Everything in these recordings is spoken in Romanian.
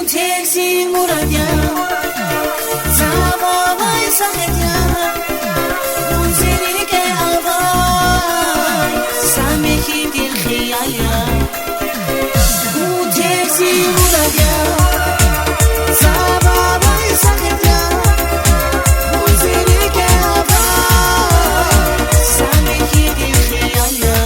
تكسي مراديا زعباباي صحتيا وزيرك أباي سامحي دي الخياليا وتكسي مراديا زعباباي صحتيا وزيرك أباي سامحي دي الخياليا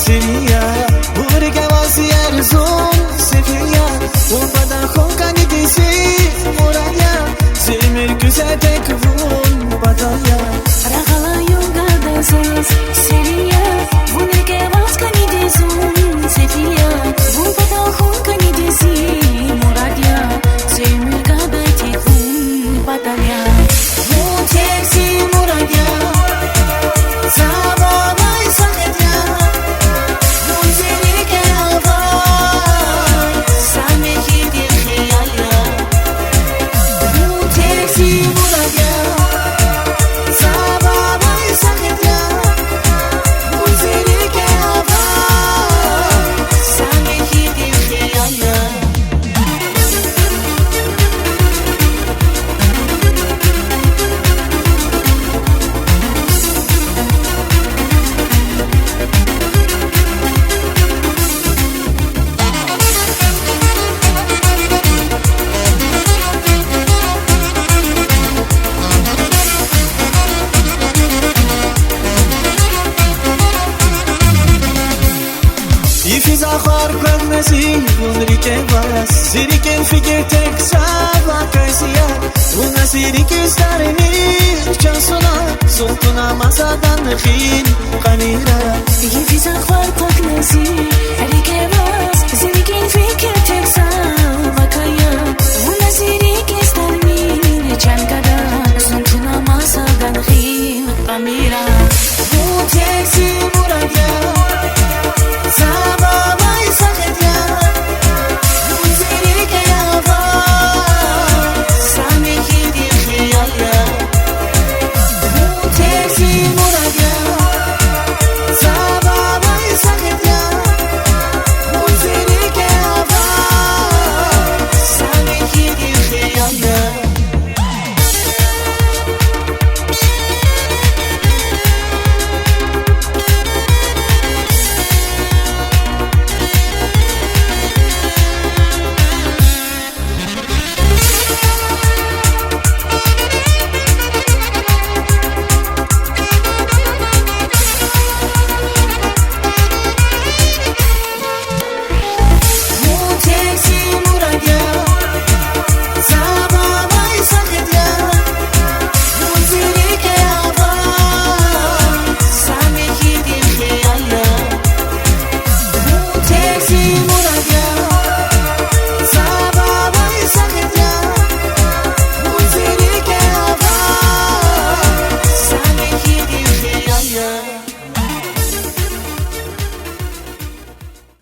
Seria porque você é zon seria o badan khonka ni disi moraya zemir güzel tek vun badaya ragala yoga dasas seria bunike vaska ni dizun seria o badan khonka ni disi moraya zemir güzel tek vun badaya o teksi moraya sababay saketya Zakhar kagmesi unrike vas siriken fikir tek sava kaisiya una sirike stareni chansona sultuna masadan khin qanira في زخار قاك نسي عليك راس